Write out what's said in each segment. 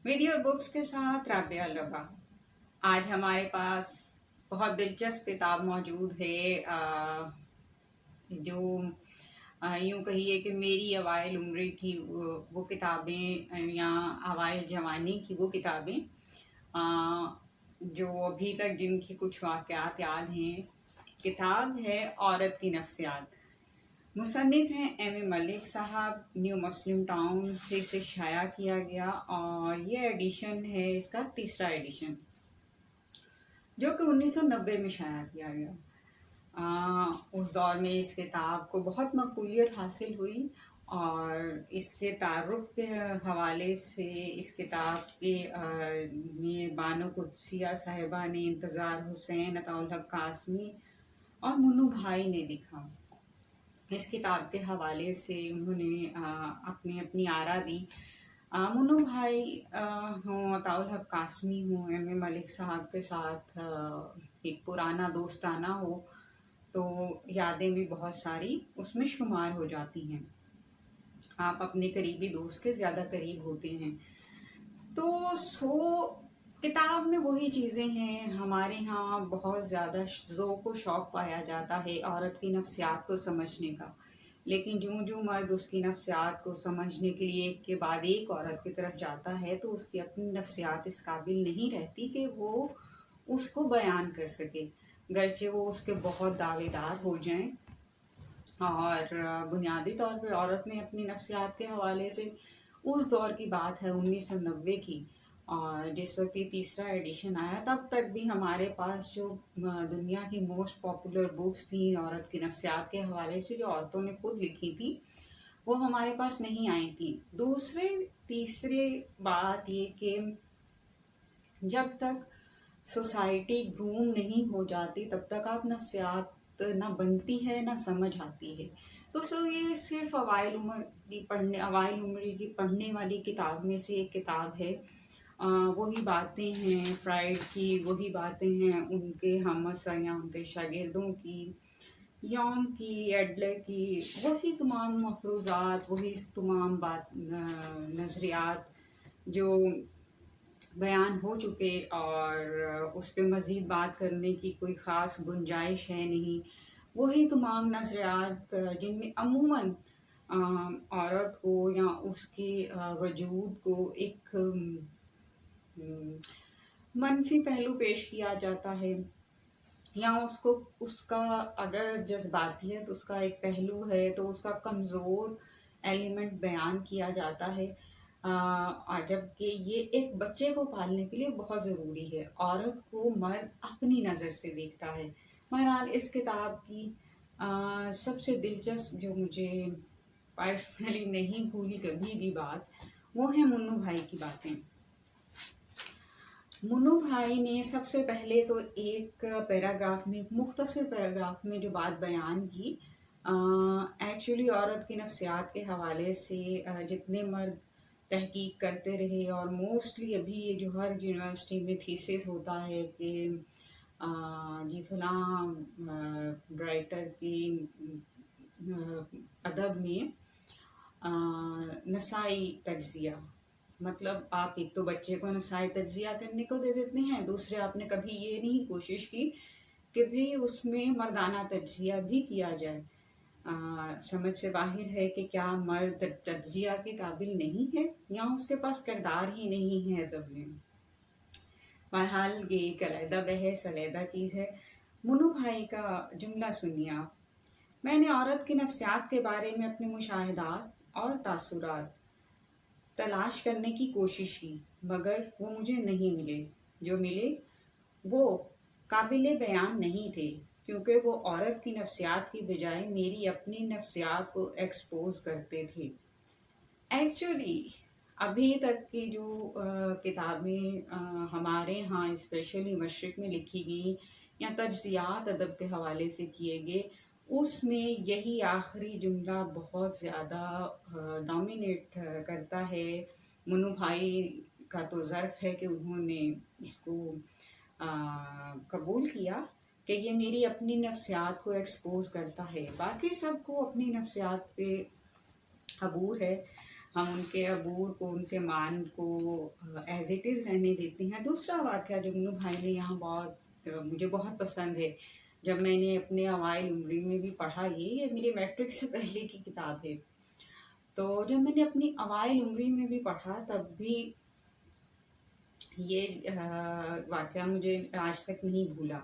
Video books کے ساتھ رابعہ الربا۔ آج ہمارے پاس بہت دلچسپ کتاب موجود ہے جو یوں کہیے کہ میری اوائل عمری کی وہ کتابیں یا اوائل جوانی کی وہ کتابیں جو ابھی تک جن کی کچھ واقعات یاد ہیں۔ کتاب ہے عورت کی نفسیات۔ مصنف ہیں ایم اے ملک صاحب، نیو مسلم ٹاؤن سے اسے شائع کیا گیا اور یہ ایڈیشن ہے اس کا تیسرا ایڈیشن جو کہ 1990 میں شائع کیا گیا۔ اس دور میں اس کتاب کو بہت مقبولیت حاصل ہوئی اور اس کے تعارف کے حوالے سے اس کتاب کے بانو قدسیہ صاحبہ نے، انتظار حسین، عطاء الحق قاسمی اور منو بھائی نے لکھا۔ اس کتاب کے حوالے سے انہوں نے اپنی آرا دی۔ منو بھائی ہوں، عطاء الحق قاسمی ہوں، ایم اے ملک صاحب کے ساتھ ایک پرانا دوستانہ ہو تو یادیں بھی بہت ساری اس میں شمار ہو جاتی ہیں۔ آپ اپنے قریبی دوست کے زیادہ قریب ہوتے ہیں تو کتاب میں وہی چیزیں ہیں۔ ہمارے ہاں بہت زیادہ ذوق و شوق پایا جاتا ہے عورت کی نفسیات کو سمجھنے کا، لیکن جوں مرد اس کی نفسیات کو سمجھنے کے لیے ایک کے بعد ایک عورت کی طرف جاتا ہے تو اس کی اپنی نفسیات اس قابل نہیں رہتی کہ وہ اس کو بیان کر سکے، گرچہ وہ اس کے بہت دعوے دار ہو جائیں۔ اور بنیادی طور پہ عورت نے اپنی نفسیات کے حوالے سے، اس دور کی بات ہے 1990 کی، اور جس وقت یہ تیسرا ایڈیشن آیا تب تک بھی ہمارے پاس جو دنیا کی موسٹ پاپولر بکس تھیں عورت کی نفسیات کے حوالے سے جو عورتوں نے خود لکھی تھی وہ ہمارے پاس نہیں آئی تھیں۔ تیسرے بات یہ کہ جب تک سوسائٹی گروم نہیں ہو جاتی تب تک آپ نفسیات نہ بنتی ہے نہ سمجھ آتی ہے۔ تو یہ صرف اوائل عمری کی پڑھنے والی کتاب میں سے ایک کتاب ہے۔ وہی باتیں ہیں فرائڈ کی، وہی باتیں ہیں ان کے ہمسر یا ان کے شاگردوں کی، یونگ کی، ایڈلر کی، وہی تمام مفروضات، وہی تمام نظریات جو بیان ہو چکے اور اس پہ مزید بات کرنے کی کوئی خاص گنجائش ہے نہیں۔ وہی تمام نظریات جن میں عموماً عورت کو یا اس کے وجود کو ایک منفی پہلو پیش کیا جاتا ہے، یا اس کا اگر جذباتیت اس کا ایک پہلو ہے تو اس کا کمزور ایلیمنٹ بیان کیا جاتا ہے، جبکہ یہ ایک بچے کو پالنے کے لیے بہت ضروری ہے۔ عورت کو مرد اپنی نظر سے دیکھتا ہے۔ بہرحال اس کتاب کی سب سے دلچسپ جو مجھے پرسنلی نہیں بھولی کبھی بھی بات، وہ ہے منو بھائی کی باتیں۔ منو بھائی نے سب سے پہلے تو ایک پیراگراف میں، مختصر پیراگراف میں جو بات بیان کی، ایکچولی عورت کی نفسیات کے حوالے سے جتنے مرد تحقیق کرتے رہے، اور موسٹلی ابھی یہ جو ہر یونیورسٹی میں تھیسس ہوتا ہے کہ جی فلاں رائٹر کی ادب میں نسائی تجزیہ، مطلب آپ ایک تو بچے کو نسائی تجزیہ کرنے کو دے دیتے ہیں، دوسرے آپ نے کبھی یہ نہیں کوشش کی کہ بھی اس میں مردانہ تجزیہ بھی کیا جائے۔ سمجھ سے باہر ہے کہ کیا مرد تجزیہ کے قابل نہیں ہے یا اس کے پاس کردار ہی نہیں ہے ادب میں۔ بہرحال یہ ایک علیحدہ بحث، علیحدہ چیز ہے۔ منو بھائی کا جملہ سنیے آپ۔ میں نے عورت کی نفسیات کے بارے میں اپنے مشاہدات اور تاثرات تلاش کرنے کی کوشش کی، مگر وہ مجھے نہیں ملے۔ جو ملے وہ قابل بیان نہیں تھے، کیونکہ وہ عورت کی نفسیات کی بجائے میری اپنی نفسیات کو ایکسپوز کرتے تھے۔ ایکچولی ابھی تک کی جو کتابیں ہمارے ہاں اسپیشلی مشرق میں لکھی گئی یا تجزیات ادب کے حوالے سے کیے گئے، اس میں یہی آخری جملہ بہت زیادہ ڈومینیٹ کرتا ہے۔ منو بھائی کا تو ظرف ہے کہ انہوں نے اس کو قبول کیا کہ یہ میری اپنی نفسیات کو ایکسپوز کرتا ہے، باقی سب کو اپنی نفسیات پہ عبور ہے۔ ہم ان کے عبور کو، ان کے مان کو ایز اٹ از رہنے دیتے ہیں۔ دوسرا واقعہ جو منو بھائی نے یہاں مجھے بہت پسند ہے، جب میں نے اپنے اوائل عمری میں بھی پڑھا، یہ میرے میٹرک سے پہلے کی کتاب ہے، تو جب میں نے اپنی اوائل عمری میں بھی پڑھا تب بھی یہ واقعہ مجھے آج تک نہیں بھولا۔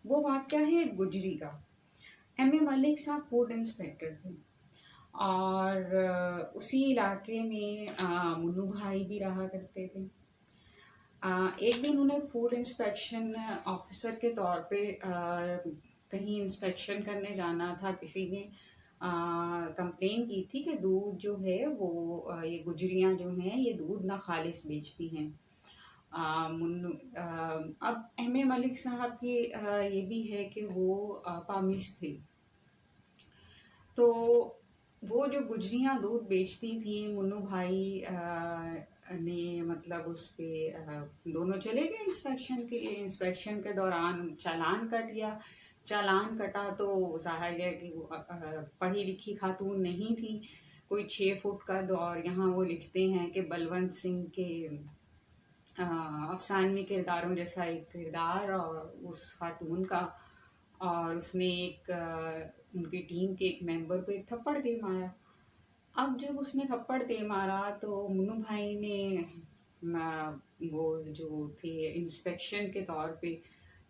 وہ واقعہ ہے گجری کا۔ ایم اے ملک صاحب فوڈ انسپیکٹر تھے، اور اسی علاقے میں منو بھائی بھی رہا کرتے تھے۔ ایک دن انہیں فوڈ انسپیکشن آفیسر کے طور پہ کہیں انسپیکشن کرنے جانا تھا۔ کسی نے کمپلین کی تھی کہ دودھ جو ہے وہ یہ گجریاں جو ہیں یہ دودھ ناخالص بیچتی ہیں۔ اب ایم اے ملک صاحب کی یہ بھی ہے کہ وہ پامس تھے، تو وہ جو گجریاں دودھ بیچتی تھیں، منو بھائی نے مطلب اس پہ دونوں چلے گئے انسپیکشن کے لیے۔ انسپیکشن کے دوران چالان کٹ گیا۔ چالان کٹا تو ظاہر ہے کہ وہ پڑھی لکھی خاتون نہیں تھی، کوئی 6 فٹ قد، اور یہاں وہ لکھتے ہیں کہ بلونت سنگھ کے افسانوی کرداروں جیسا ایک کردار اور اس خاتون کا، اور اس نے ایک ان کی ٹیم کے ایک ممبر کو ایک تھپڑ دے مارا۔ اب جب اس نے تھپڑ دے مارا تو منو بھائی نے وہ جو تھے انسپیکشن کے طور پہ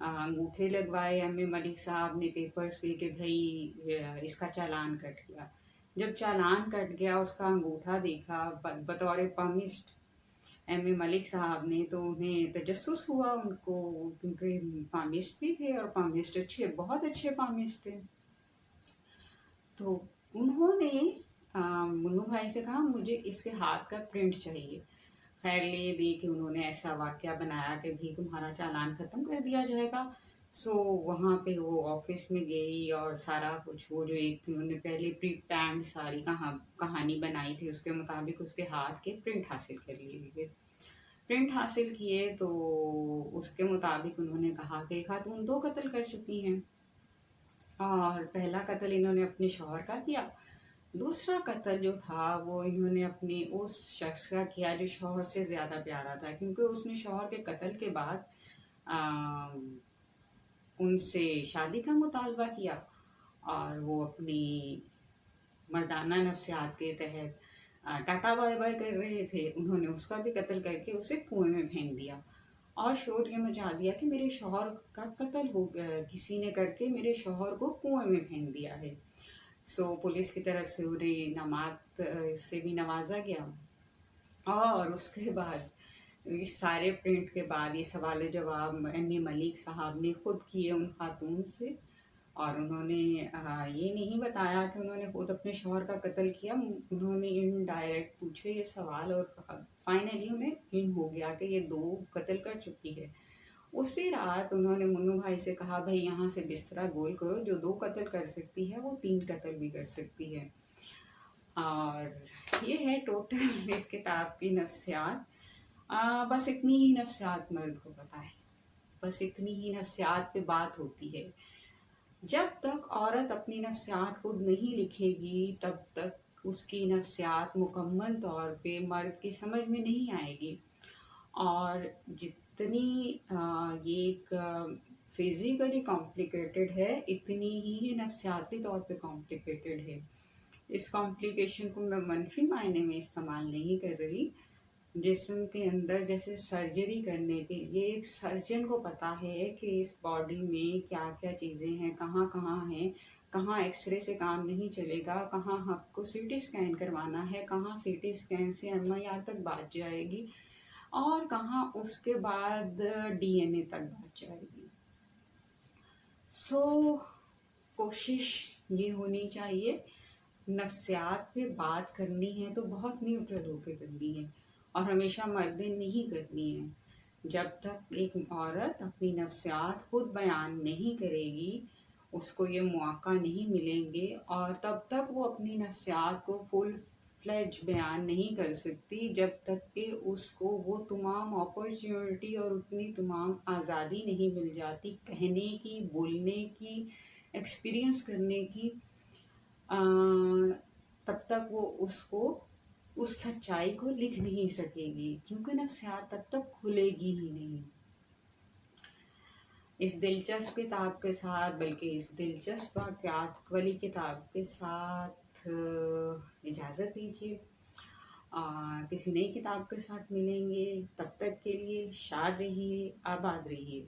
انگوٹھے لگوائے۔ ایم اے ملک صاحب نے پیپرز پہ کہ بھائی اس کا چالان کٹ گیا۔ جب چالان کٹ گیا، اس کا انگوٹھا دیکھا بطور پامسٹ ایم اے ملک صاحب نے، تو انہیں تجسس ہوا ان کو، کیونکہ پامسٹ بھی تھے اور پامسٹ اچھے، بہت اچھے پامسٹ تھے۔ تو انہوں نے منو بھائی سے کہا مجھے اس کے ہاتھ کا پرنٹ چاہیے۔ خیر لے دے کہ انہوں نے ایسا واقعہ بنایا کہ بھی تمہارا چالان ختم کر دیا جائے گا۔ سو وہاں پہ وہ آفس میں گئی اور سارا کچھ وہ جو ایک انہوں نے پہلے پری پلان ساری کہانی بنائی تھی اس کے مطابق اس کے ہاتھ کے پرنٹ حاصل کر لیے۔ پرنٹ حاصل کیے تو اس کے مطابق انہوں نے کہا کہ خاتون 2 قتل کر چکی ہیں، اور پہلا قتل انہوں نے اپنے شوہر کا کیا، دوسرا قتل جو تھا وہ انہوں نے اپنے اس شخص کا کیا جو شوہر سے زیادہ پیارا تھا، کیونکہ اس نے شوہر کے قتل کے بعد ان سے شادی کا مطالبہ کیا، اور وہ اپنی مردانہ نفسیات کے تحت ٹاٹا بائی بائی کر رہے تھے، انہوں نے اس کا بھی قتل کر کے اسے کنویں میں پھینک دیا، اور شور یہ مچا دیا کہ میرے شوہر کا قتل ہو گیا، کسی نے کر کے میرے شوہر کو کنویں میں پھینک دیا ہے۔ سو پولیس کی طرف سے انہیں انعامات سے بھی نوازا گیا، اور اس کے بعد اس سارے پرنٹ کے بعد یہ سوال جواب ایم اے ملک صاحب نے خود کیے ان خاتون سے، اور انہوں نے یہ نہیں بتایا کہ انہوں نے خود اپنے شوہر کا قتل کیا، انہوں نے انڈائریکٹ پوچھے یہ سوال، اور فائنلی انہیں علم ہو گیا کہ یہ 2 قتل کر چکی ہے۔ اسی رات انہوں نے منو بھائی سے کہا بھائی یہاں سے بسترا گول کرو، جو 2 قتل کر سکتی ہے وہ 3 قتل بھی کر سکتی ہے۔ اور یہ ہے ٹوٹل اس کتاب کی نفسیات۔ بس اتنی ہی نفسیات مرد کو پتہ ہے، بس اتنی ہی نفسیات پہ بات ہوتی ہے۔ جب تک عورت اپنی نفسیات خود نہیں لکھے گی تب تک اس کی نفسیات مکمل طور پہ مرد کی سمجھ میں نہیں آئے گی، اور جتنی یہ ایک فزیکلی کمپلیکیٹڈ ہے اتنی ہی یہ نفسیاتی طور پہ کمپلیکیٹڈ ہے۔ اس کمپلیکیشن کو میں منفی معنی میں استعمال نہیں کر رہی، جسم کے اندر جیسے سرجری کرنے کے لیے ایک سرجن کو پتہ ہے کہ اس باڈی میں کیا کیا چیزیں ہیں، کہاں کہاں ہیں، کہاں ایکس رے سے کام نہیں چلے گا، کہاں آپ کو سی ٹی اسکین کروانا ہے، کہاں سی ٹی اسکین سے ایم آئی آر تک بات جائے گی، اور کہاں اس کے بعد ڈی این اے تک بات جائے گی۔ سو کوشش یہ ہونی چاہیے، نفسیات پہ بات کرنی ہے تو بہت نیوٹرل ہو کے کرنی ہے، اور ہمیشہ مردیں نہیں کرنی ہے۔ جب تک ایک عورت اپنی نفسیات خود بیان نہیں کرے گی، اس کو یہ موقع نہیں ملیں گے، اور تب تک وہ اپنی نفسیات کو فل فلیج بیان نہیں کر سکتی جب تک کہ اس کو وہ تمام اپرچونٹی اور اتنی تمام آزادی نہیں مل جاتی کہنے کی، بولنے کی، ایکسپیرئنس کرنے کی، تب تک وہ اس سچائی کو لکھ نہیں سکے گی، کیونکہ نفسیات تب تک کھلے گی ہی نہیں۔ اس دلچسپ کتاب کے ساتھ، بلکہ اس دلچسپ واقعات والی کتاب کے ساتھ اجازت دیجیے، کسی نئی کتاب کے ساتھ ملیں گے، تب تک کے لیے شاد رہیے، آباد رہیے۔